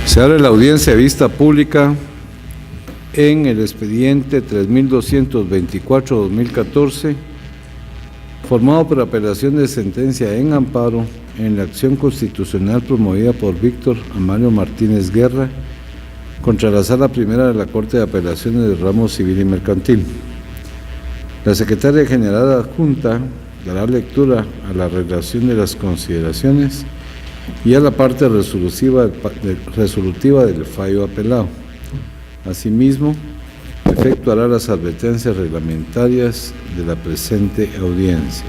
Se abre la audiencia de vista pública en el expediente 3224-2014, formado por apelación de sentencia en amparo en la acción constitucional promovida por Víctor Amalio Martínez Guerra contra la Sala Primera de la Corte de Apelaciones del Ramo Civil y Mercantil. La Secretaria General Adjunta dará lectura a la redacción de las consideraciones y a la parte resolutiva del fallo apelado. Asimismo, efectuará las advertencias reglamentarias de la presente audiencia.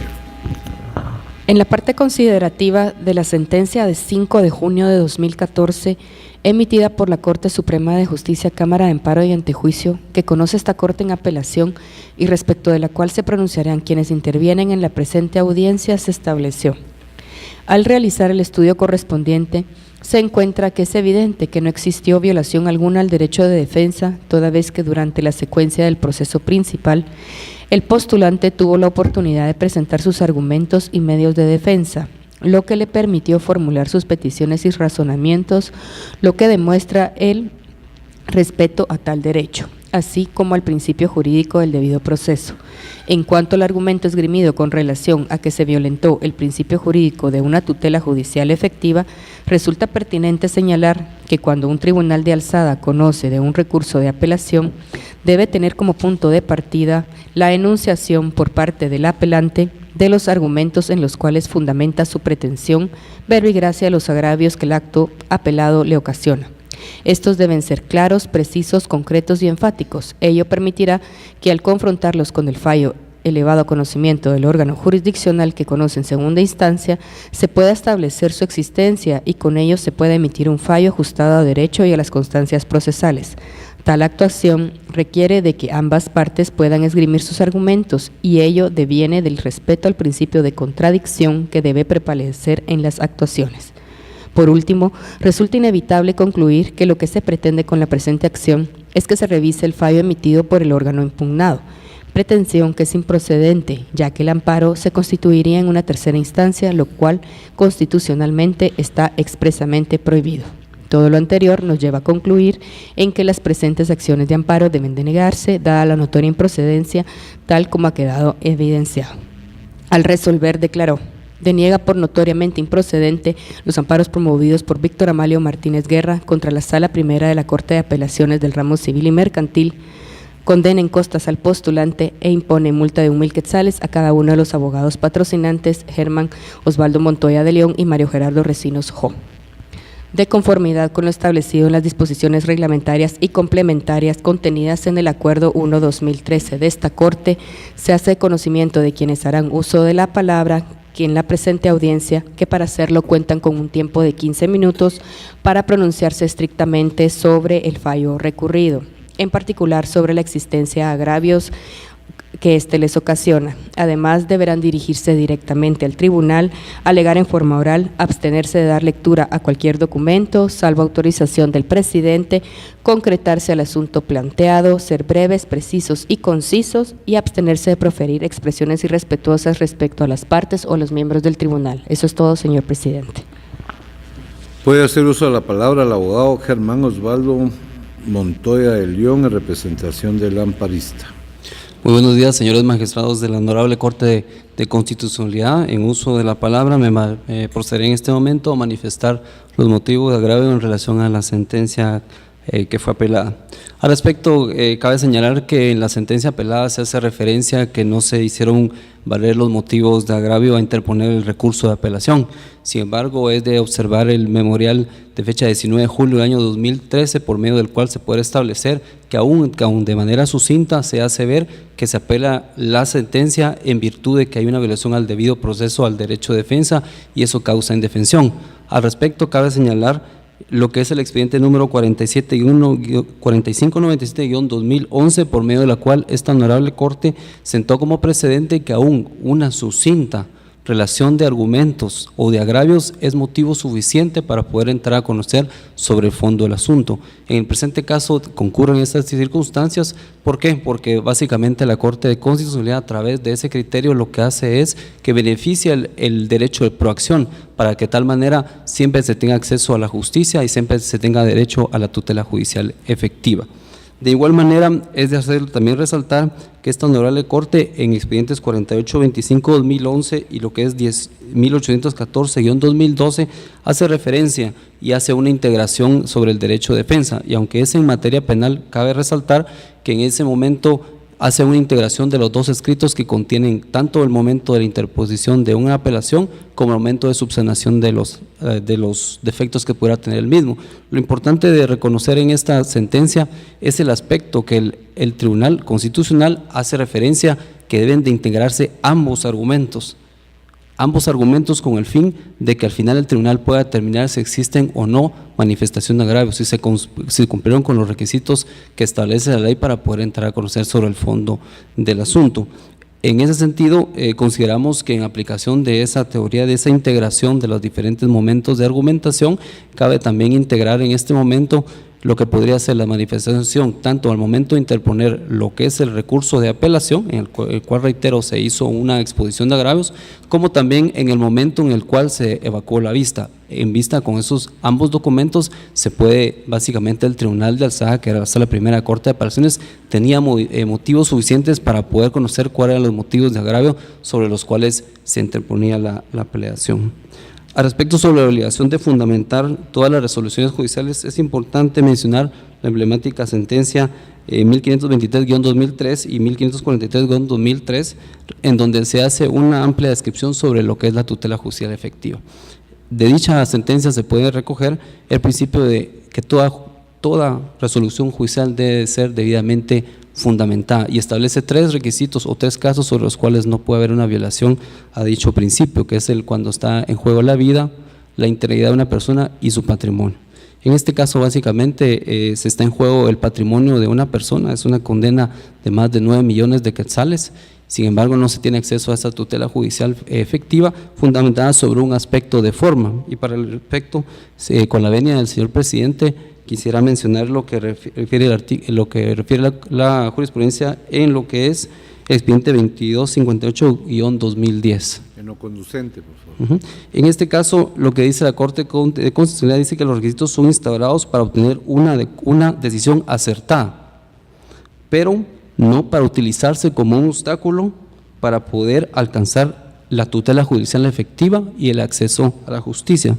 En la parte considerativa de la sentencia de 5 de junio de 2014, emitida por la Corte Suprema de Justicia, Cámara de Amparo y Antejuicio, que conoce esta Corte en apelación y respecto de la cual se pronunciarán quienes intervienen en la presente audiencia, se estableció: al realizar el estudio correspondiente, se encuentra que es evidente que no existió violación alguna al derecho de defensa, toda vez que durante la secuencia del proceso principal, el postulante tuvo la oportunidad de presentar sus argumentos y medios de defensa, lo que le permitió formular sus peticiones y razonamientos, lo que demuestra el respeto a tal derecho, así como al principio jurídico del debido proceso. En cuanto al argumento esgrimido con relación a que se violentó el principio jurídico de una tutela judicial efectiva, resulta pertinente señalar que cuando un tribunal de alzada conoce de un recurso de apelación, debe tener como punto de partida la enunciación por parte del apelante de los argumentos en los cuales fundamenta su pretensión, verbo y gracia de los agravios que el acto apelado le ocasiona. Estos deben ser claros, precisos, concretos y enfáticos. Ello permitirá que al confrontarlos con el fallo elevado a conocimiento del órgano jurisdiccional que conoce en segunda instancia, se pueda establecer su existencia y con ello se pueda emitir un fallo ajustado a derecho y a las constancias procesales. Tal actuación requiere de que ambas partes puedan esgrimir sus argumentos y ello deviene del respeto al principio de contradicción que debe prevalecer en las actuaciones. Por último, resulta inevitable concluir que lo que se pretende con la presente acción es que se revise el fallo emitido por el órgano impugnado, pretensión que es improcedente, ya que el amparo se constituiría en una tercera instancia, lo cual constitucionalmente está expresamente prohibido. Todo lo anterior nos lleva a concluir en que las presentes acciones de amparo deben denegarse, dada la notoria improcedencia, tal como ha quedado evidenciado. Al resolver, declaró: deniega por notoriamente improcedente los amparos promovidos por Víctor Amalio Martínez Guerra contra la Sala Primera de la Corte de Apelaciones del Ramo Civil y Mercantil, condena en costas al postulante e impone multa de 1,000 quetzales a cada uno de los abogados patrocinantes Germán Osvaldo Montoya de León y Mario Gerardo Recinos Jo. De conformidad con lo establecido en las disposiciones reglamentarias y complementarias contenidas en el Acuerdo 1/2013 de esta Corte, se hace conocimiento de quienes harán uso de la palabra que en la presente audiencia, que para hacerlo cuentan con un tiempo de 15 minutos para pronunciarse estrictamente sobre el fallo recurrido, en particular sobre la existencia de agravios que éste les ocasiona. Además, deberán dirigirse directamente al tribunal, alegar en forma oral, abstenerse de dar lectura a cualquier documento, salvo autorización del presidente, concretarse al asunto planteado, ser breves, precisos y concisos y abstenerse de proferir expresiones irrespetuosas respecto a las partes o los miembros del tribunal. Eso es todo, señor presidente. Puede hacer uso de la palabra el abogado Germán Osvaldo Montoya de León en representación del amparista. Muy buenos días, señores magistrados de la Honorable Corte de Constitucionalidad. En uso de la palabra me procederé en este momento a manifestar los motivos de agravio en relación a la sentencia que fue apelada. Al respecto, cabe señalar que en la sentencia apelada se hace referencia a que no se hicieron valer los motivos de agravio a interponer el recurso de apelación. Sin embargo, es de observar el memorial de fecha 19 de julio del año 2013, por medio del cual se puede establecer que aún de manera sucinta se hace ver que se apela la sentencia en virtud de que hay una violación al debido proceso, al derecho de defensa, y eso causa indefensión. Al respecto, cabe señalar lo que es el expediente número 4597-2011, por medio de la cual esta honorable Corte sentó como precedente que aún una sucinta relación de argumentos o de agravios es motivo suficiente para poder entrar a conocer sobre el fondo del asunto. En el presente caso concurren estas circunstancias. ¿Por qué? Porque básicamente la Corte de Constitucionalidad, a través de ese criterio, lo que hace es que beneficia el derecho de proacción, para que de tal manera siempre se tenga acceso a la justicia y siempre se tenga derecho a la tutela judicial efectiva. De igual manera, es de hacer también resaltar que esta Honorable Corte, en expedientes 4825-2011 y lo que es 1814-2012, hace referencia y hace una integración sobre el derecho de defensa, y aunque es en materia penal, cabe resaltar que en ese momento hace una integración de los dos escritos que contienen tanto el momento de la interposición de una apelación como el momento de subsanación de los defectos que pudiera tener el mismo. Lo importante de reconocer en esta sentencia es el aspecto que el Tribunal Constitucional hace referencia que deben de integrarse ambos argumentos con el fin de que al final el tribunal pueda determinar si existen o no manifestación de agravio, si cumplieron con los requisitos que establece la ley para poder entrar a conocer sobre el fondo del asunto. En ese sentido, consideramos que en aplicación de esa teoría, de esa integración de los diferentes momentos de argumentación, cabe también integrar en este momento lo que podría ser la manifestación tanto al momento de interponer lo que es el recurso de apelación, en el cual reitero se hizo una exposición de agravios, como también en el momento en el cual se evacuó la vista. En vista con esos ambos documentos se puede, básicamente el Tribunal de Alzada, que era hasta la primera Corte de Apelaciones, tenía motivos suficientes para poder conocer cuáles eran los motivos de agravio sobre los cuales se interponía la apelación. Al respecto sobre la obligación de fundamentar todas las resoluciones judiciales, es importante mencionar la emblemática sentencia 1523-2003 y 1543-2003, en donde se hace una amplia descripción sobre lo que es la tutela judicial efectiva. De dicha sentencia se puede recoger el principio de que toda resolución judicial debe ser debidamente fundamentada, y establece 3 requisitos o 3 casos sobre los cuales no puede haber una violación a dicho principio, que es cuando está en juego la vida, la integridad de una persona y su patrimonio. En este caso básicamente se está en juego el patrimonio de una persona, es una condena de más de 9 millones de quetzales. Sin embargo, no se tiene acceso a esta tutela judicial efectiva, fundamentada sobre un aspecto de forma. Y para el respecto, con la venia del señor presidente, quisiera mencionar lo que refiere la jurisprudencia en lo que es expediente 2258-2010. En lo conducente, por favor. En este caso, lo que dice la Corte de Constitucionalidad dice que los requisitos son instaurados para obtener una decisión acertada, pero no para utilizarse como un obstáculo para poder alcanzar la tutela judicial efectiva y el acceso a la justicia.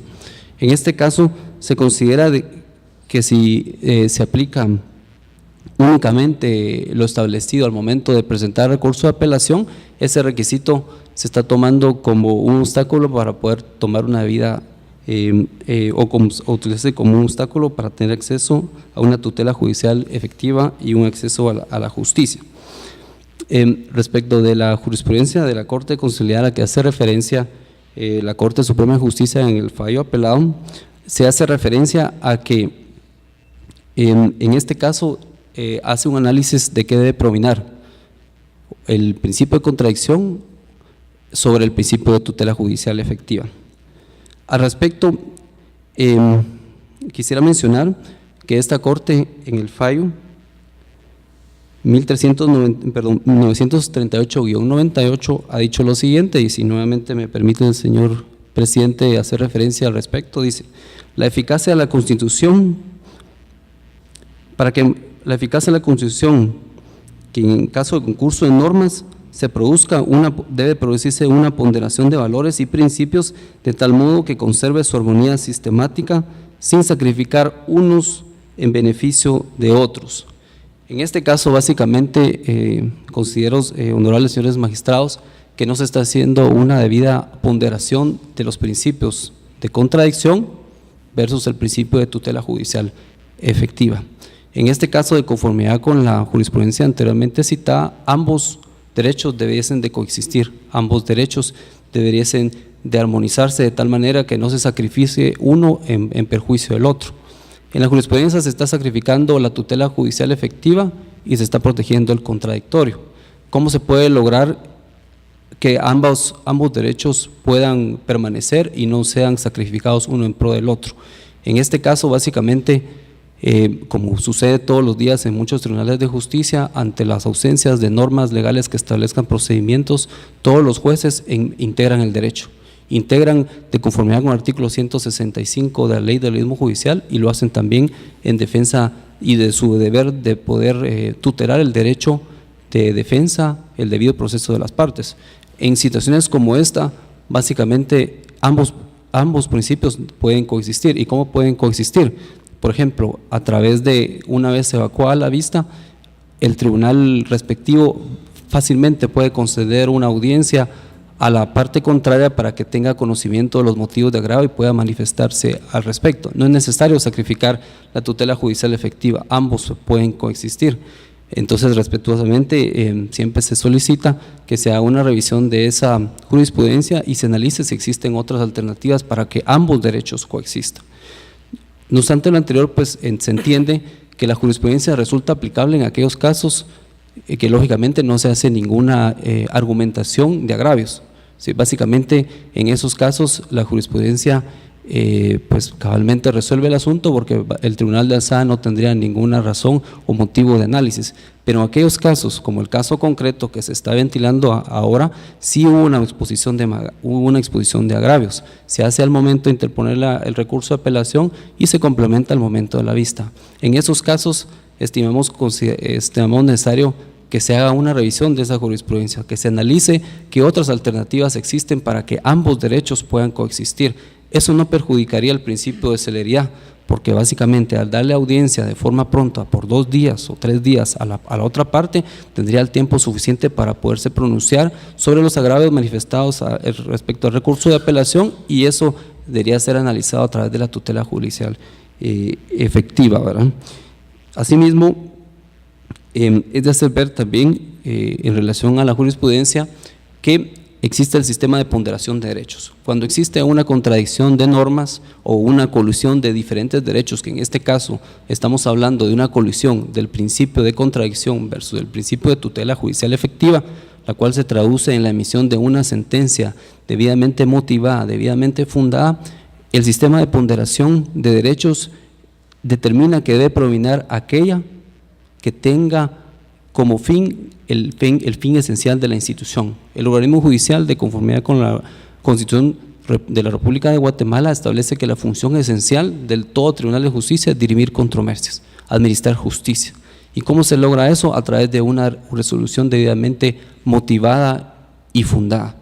En este caso, se considera que si se aplica únicamente lo establecido al momento de presentar recurso de apelación, ese requisito se está tomando como un obstáculo para poder tomar una vida o utilizarse como un obstáculo para tener acceso a una tutela judicial efectiva y un acceso a la justicia. Respecto de la jurisprudencia de la Corte de Constitucionalidad a la que hace referencia la Corte Suprema de Justicia en el fallo apelado, se hace referencia a que en este caso hace un análisis de qué debe prominar el principio de contradicción sobre el principio de tutela judicial efectiva. Al respecto, quisiera mencionar que esta Corte en el fallo 938-98 ha dicho lo siguiente, y si nuevamente me permite el señor presidente hacer referencia al respecto, dice: la eficacia de la Constitución, para que la eficacia de la Constitución, que en caso de concurso de normas se produzca debe producirse una ponderación de valores y principios de tal modo que conserve su armonía sistemática sin sacrificar unos en beneficio de otros. En este caso, básicamente, considero, honorables señores magistrados, que no se está haciendo una debida ponderación de los principios de contradicción versus el principio de tutela judicial efectiva. En este caso, de conformidad con la jurisprudencia anteriormente citada, ambos derechos debiesen de coexistir, ambos derechos debiesen de armonizarse de tal manera que no se sacrifique uno en perjuicio del otro. En la jurisprudencia se está sacrificando la tutela judicial efectiva y se está protegiendo el contradictorio. ¿Cómo se puede lograr que ambos derechos puedan permanecer y no sean sacrificados uno en pro del otro. En este caso, básicamente, como sucede todos los días en muchos tribunales de justicia, ante las ausencias de normas legales que establezcan procedimientos, todos los jueces integran el derecho, integran de conformidad con el artículo 165 de la Ley del Organismo Judicial, y lo hacen también en defensa y de su deber de poder tutelar el derecho de defensa, el debido proceso de las partes. En situaciones como esta, básicamente ambos principios pueden coexistir. ¿Y cómo pueden coexistir? Por ejemplo, a través de, una vez evacuada la vista, el tribunal respectivo fácilmente puede conceder una audiencia a la parte contraria para que tenga conocimiento de los motivos de agravio y pueda manifestarse al respecto. No es necesario sacrificar la tutela judicial efectiva, ambos pueden coexistir. Entonces, respetuosamente, siempre se solicita que se haga una revisión de esa jurisprudencia y se analice si existen otras alternativas para que ambos derechos coexistan. No obstante lo anterior, pues se entiende que la jurisprudencia resulta aplicable en aquellos casos que lógicamente no se hace ninguna argumentación de agravios. Sí, básicamente, en esos casos la jurisprudencia pues cabalmente resuelve el asunto, porque el Tribunal de Alzada no tendría ninguna razón o motivo de análisis. Pero en aquellos casos, como el caso concreto que se está ventilando ahora, sí hubo una exposición de agravios. Se hace al momento de interponer el recurso de apelación y se complementa al momento de la vista. En esos casos estimamos necesario que se haga una revisión de esa jurisprudencia, que se analice qué otras alternativas existen para que ambos derechos puedan coexistir. Eso no perjudicaría el principio de celeridad, porque básicamente al darle audiencia de forma pronta por 2 días o 3 días a la otra parte, tendría el tiempo suficiente para poderse pronunciar sobre los agravios manifestados respecto al recurso de apelación, y eso debería ser analizado a través de la tutela judicial efectiva, ¿verdad? Asimismo, es de hacer ver también en relación a la jurisprudencia que existe el sistema de ponderación de derechos. Cuando existe una contradicción de normas o una colusión de diferentes derechos, que en este caso estamos hablando de una colusión del principio de contradicción versus el principio de tutela judicial efectiva, la cual se traduce en la emisión de una sentencia debidamente motivada, debidamente fundada, el sistema de ponderación de derechos determina que debe prominar aquella que tenga como fin el fin esencial de la institución. El organismo judicial, de conformidad con la Constitución de la República de Guatemala, establece que la función esencial del todo Tribunal de Justicia es dirimir controversias, administrar justicia. ¿Y cómo se logra eso? A través de una resolución debidamente motivada y fundada.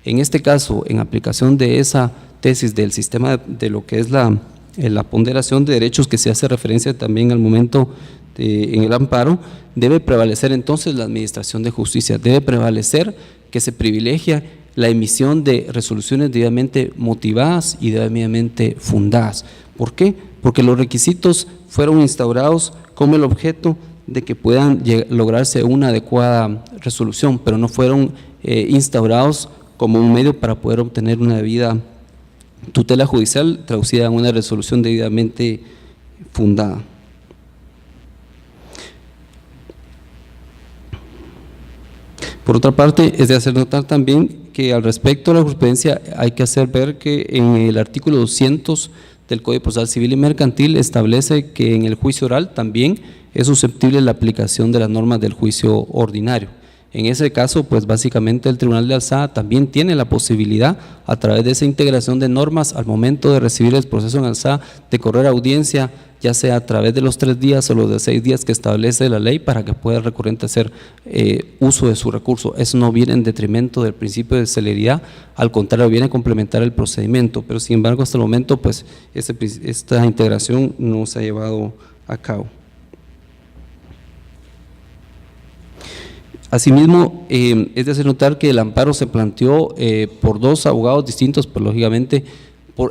En este caso, en aplicación de esa tesis del sistema de lo que es la ponderación de derechos, que se hace referencia también al momento en el amparo, debe prevalecer entonces la administración de justicia, debe prevalecer que se privilegia la emisión de resoluciones debidamente motivadas y debidamente fundadas. ¿Por qué? Porque los requisitos fueron instaurados como el objeto de que puedan lograrse una adecuada resolución, pero no fueron instaurados como un medio para poder obtener una debida tutela judicial traducida en una resolución debidamente fundada. Por otra parte, es de hacer notar también que al respecto de la jurisprudencia hay que hacer ver que en el artículo 200 del Código Procesal Civil y Mercantil establece que en el juicio oral también es susceptible la aplicación de las normas del juicio ordinario. En ese caso, pues básicamente el Tribunal de Alzada también tiene la posibilidad, a través de esa integración de normas, al momento de recibir el proceso en alzada, de correr audiencia, ya sea a través de los 3 días o los de 6 días que establece la ley, para que pueda el recurrente hacer uso de su recurso. Eso no viene en detrimento del principio de celeridad, al contrario, viene a complementar el procedimiento, pero sin embargo hasta el momento pues esta integración no se ha llevado a cabo. Asimismo, es de hacer notar que el amparo se planteó por 2 abogados distintos, pues lógicamente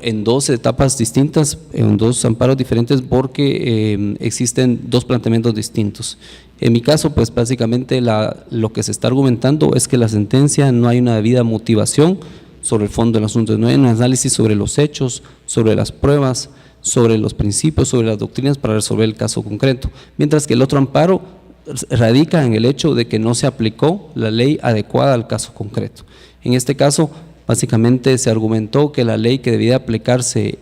en 2 etapas distintas, en 2 amparos diferentes, porque existen 2 planteamientos distintos. En mi caso, pues básicamente lo que se está argumentando es que la sentencia no hay una debida motivación sobre el fondo del asunto, no hay un análisis sobre los hechos, sobre las pruebas, sobre los principios, sobre las doctrinas para resolver el caso concreto, mientras que el otro amparo radica en el hecho de que no se aplicó la ley adecuada al caso concreto. En este caso, básicamente se argumentó que la ley que debía aplicarse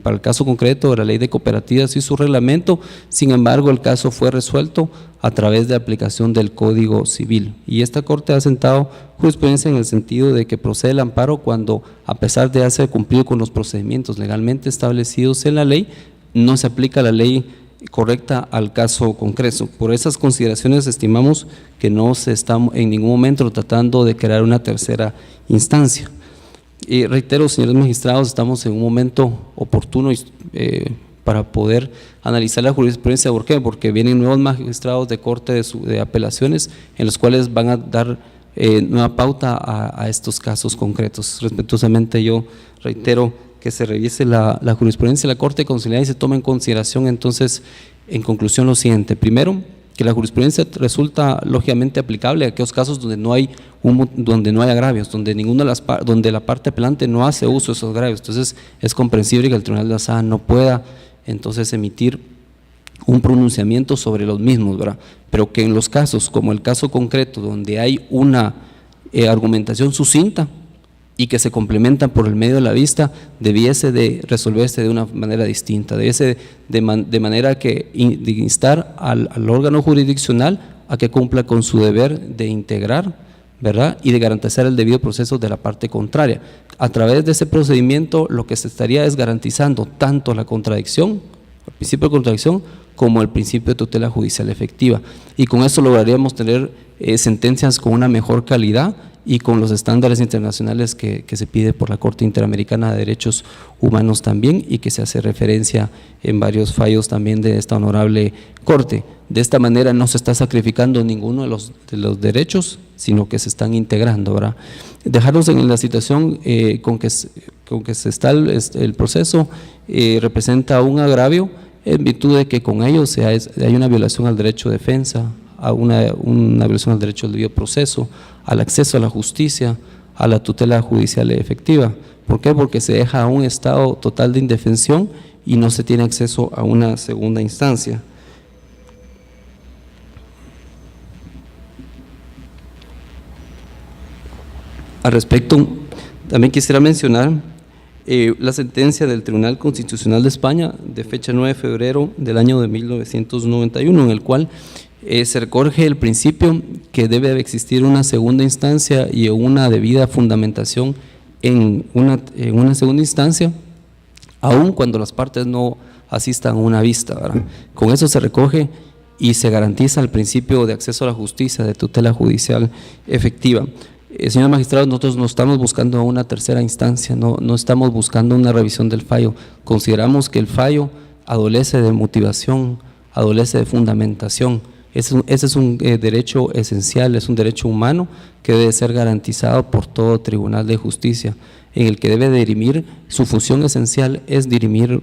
para el caso concreto era la ley de cooperativas y su reglamento. Sin embargo, el caso fue resuelto a través de aplicación del Código Civil, y esta Corte ha sentado jurisprudencia en el sentido de que procede el amparo cuando, a pesar de haberse cumplido con los procedimientos legalmente establecidos en la ley, no se aplica la ley correcta al caso concreto. Por esas consideraciones estimamos que no se está en ningún momento tratando de crear una tercera instancia. Y reitero, señores magistrados, estamos en un momento oportuno para poder analizar la jurisprudencia. ¿Por qué? Porque vienen nuevos magistrados de Corte de Apelaciones en los cuales van a dar nueva pauta a estos casos concretos. Respetuosamente yo reitero que se revise la jurisprudencia de la Corte de Constitucionalidad y se tome en consideración entonces, en conclusión, lo siguiente. Primero, que la jurisprudencia resulta lógicamente aplicable a aquellos casos donde no hay agravios, donde la parte apelante no hace uso de esos agravios. Entonces es comprensible que el Tribunal de la Sala no pueda entonces emitir un pronunciamiento sobre los mismos, ¿verdad? Pero que en los casos, como el caso concreto, donde hay una argumentación sucinta y que se complementan por el medio de la vista, debiese de resolverse de una manera distinta, debiese de manera que de instar al órgano jurisdiccional a que cumpla con su deber de integrar, ¿verdad?, y de garantizar el debido proceso de la parte contraria. A través de ese procedimiento lo que se estaría es garantizando tanto la contradicción, el principio de contradicción, como el principio de tutela judicial efectiva, y con eso lograríamos tener sentencias con una mejor calidad y con los estándares internacionales que se pide por la Corte Interamericana de Derechos Humanos también, y que se hace referencia en varios fallos también de esta honorable Corte. De esta manera no se está sacrificando ninguno de los derechos, sino que se están integrando, ¿verdad? Dejarnos en la situación con que se está el proceso representa un agravio en virtud de que con ello hay una violación al derecho de defensa, a una violación al derecho al debido proceso, al acceso a la justicia, a la tutela judicial efectiva. ¿Por qué? Porque se deja a un estado total de indefensión y no se tiene acceso a una segunda instancia. Al respecto, también quisiera mencionar la sentencia del Tribunal Constitucional de España de fecha 9 de febrero del año de 1991, en el cual se recoge el principio que debe existir una segunda instancia y una debida fundamentación en una segunda instancia, aun cuando las partes no asistan a una vista, ¿verdad? Con eso se recoge y se garantiza el principio de acceso a la justicia, de tutela judicial efectiva. Señores magistrados, nosotros no estamos buscando una tercera instancia, no estamos buscando una revisión del fallo. Consideramos que el fallo adolece de motivación, adolece de fundamentación. Ese es un derecho esencial, es un derecho humano que debe ser garantizado por todo tribunal de justicia, en el que debe dirimir, su función esencial es dirimir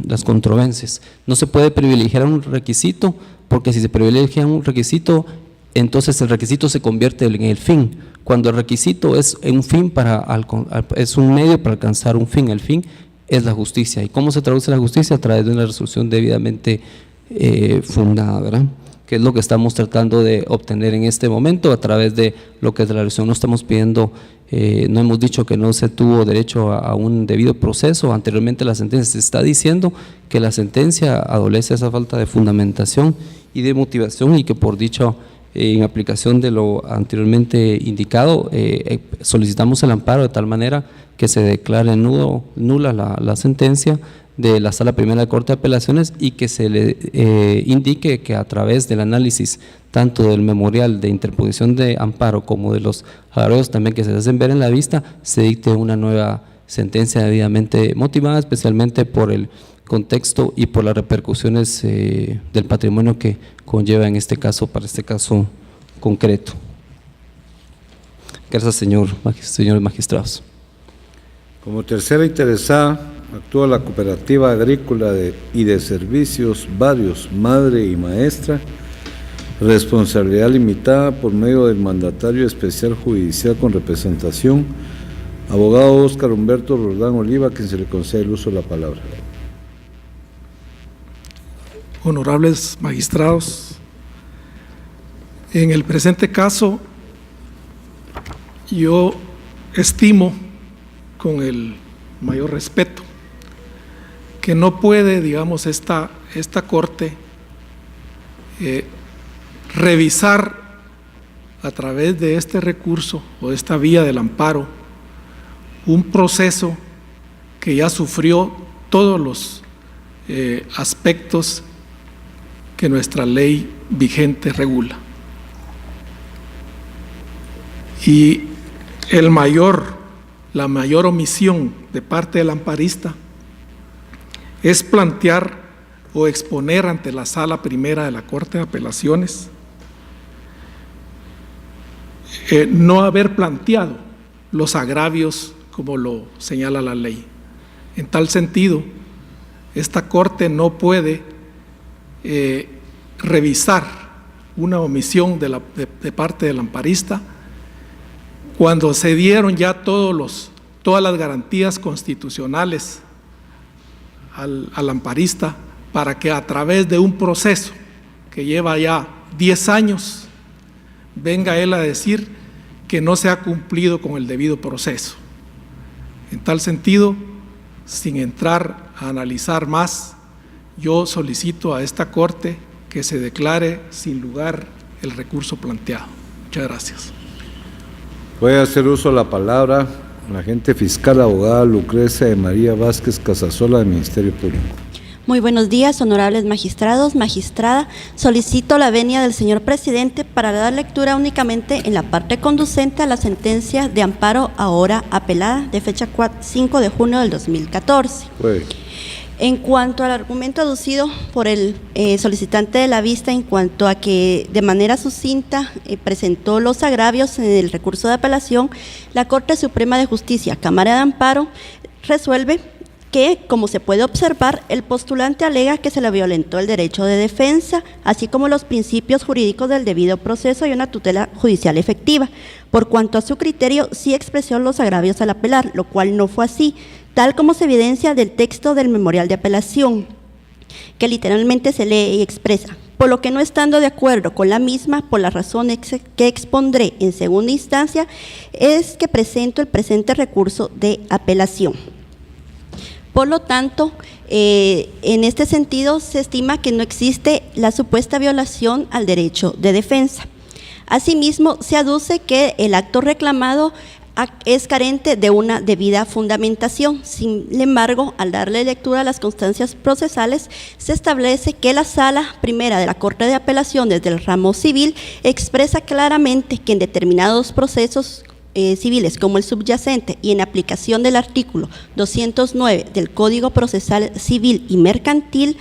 las controversias. No se puede privilegiar un requisito, porque si se privilegia un requisito, entonces el requisito se convierte en el fin, cuando el requisito es es un medio para alcanzar un fin. El fin es la justicia. ¿Y cómo se traduce la justicia? A través de una resolución debidamente fundada, ¿verdad?, que es lo que estamos tratando de obtener en este momento a través de lo que es de la resolución. No estamos pidiendo, no hemos dicho que no se tuvo derecho a un debido proceso. Anteriormente la sentencia se está diciendo que la sentencia adolece esa falta de fundamentación y de motivación, y que por dicho, en aplicación de lo anteriormente indicado, solicitamos el amparo de tal manera que se declare nula la sentencia de la Sala Primera de Corte de Apelaciones, y que se le indique que a través del análisis tanto del memorial de interposición de amparo como de los agravios también que se hacen ver en la vista, se dicte una nueva sentencia debidamente motivada, especialmente por el contexto y por las repercusiones del patrimonio que conlleva en este caso, para este caso concreto. Gracias, señores magistrados. Como tercera interesada actúa la Cooperativa Agrícola y de Servicios Varios, Madre y Maestra, responsabilidad limitada, por medio del mandatario especial judicial con representación, abogado Óscar Humberto Roldán Oliva, a quien se le concede el uso de la palabra. Honorables magistrados, En el presente caso, yo estimo, con el mayor respeto, que no puede, digamos, esta Corte revisar a través de este recurso o de esta vía del amparo un proceso que ya sufrió todos los aspectos que nuestra ley vigente regula. Y la mayor omisión de parte del amparista es plantear o exponer ante la Sala Primera de la Corte de Apelaciones no haber planteado los agravios como lo señala la ley. En tal sentido, esta Corte no puede revisar una omisión de parte del amparista cuando se dieron ya todas las garantías constitucionales al amparista para que a través de un proceso que lleva ya 10 años venga él a decir que no se ha cumplido con el debido proceso. En tal sentido, sin entrar a analizar más, yo solicito a esta Corte que se declare sin lugar el recurso planteado. Muchas gracias. Puede hacer uso de la palabra la agente fiscal abogada Lucrecia de María Vázquez Casasola del Ministerio Público. Muy buenos días, honorables magistrados, magistrada. Solicito la venia del señor presidente para dar lectura únicamente en la parte conducente a la sentencia de amparo ahora apelada de fecha 5 de junio del 2014. Puede. En cuanto al argumento aducido por el solicitante de la vista en cuanto a que de manera sucinta presentó los agravios en el recurso de apelación, la Corte Suprema de Justicia, Cámara de Amparo, resuelve que, como se puede observar, el postulante alega que se le violentó el derecho de defensa, así como los principios jurídicos del debido proceso y una tutela judicial efectiva. Por cuanto a su criterio, sí expresó los agravios al apelar, lo cual no fue así, tal como se evidencia del texto del memorial de apelación, que literalmente se lee y expresa. Por lo que, no estando de acuerdo con la misma, por las razones que expondré en segunda instancia, es que presento el presente recurso de apelación. Por lo tanto, en este sentido se estima que no existe la supuesta violación al derecho de defensa. Asimismo, se aduce que el acto reclamado es carente de una debida fundamentación. Sin embargo, al darle lectura a las constancias procesales, se establece que la Sala Primera de la Corte de Apelaciones del ramo civil expresa claramente que en determinados procesos civiles como el subyacente y en aplicación del artículo 209 del Código Procesal Civil y Mercantil,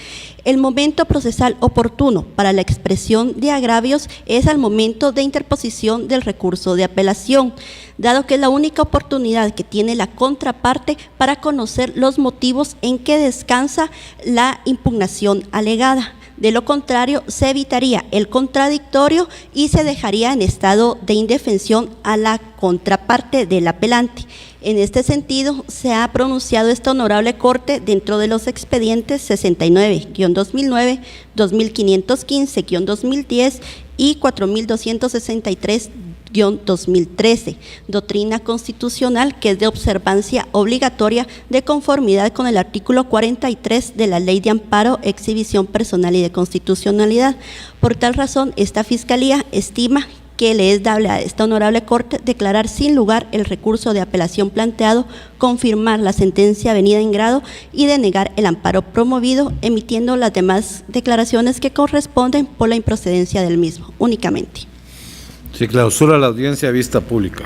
el momento procesal oportuno para la expresión de agravios es al momento de interposición del recurso de apelación, dado que es la única oportunidad que tiene la contraparte para conocer los motivos en que descansa la impugnación alegada. De lo contrario, se evitaría el contradictorio y se dejaría en estado de indefensión a la contraparte del apelante. En este sentido, se ha pronunciado esta honorable Corte dentro de los expedientes 69-2009, 2515-2010 y 4263-2013, doctrina constitucional que es de observancia obligatoria de conformidad con el artículo 43 de la Ley de Amparo, Exhibición Personal y de Constitucionalidad. Por tal razón, esta Fiscalía estima que le es dable a esta honorable Corte declarar sin lugar el recurso de apelación planteado, confirmar la sentencia venida en grado y denegar el amparo promovido, emitiendo las demás declaraciones que corresponden por la improcedencia del mismo, únicamente. Se clausura la audiencia a vista pública.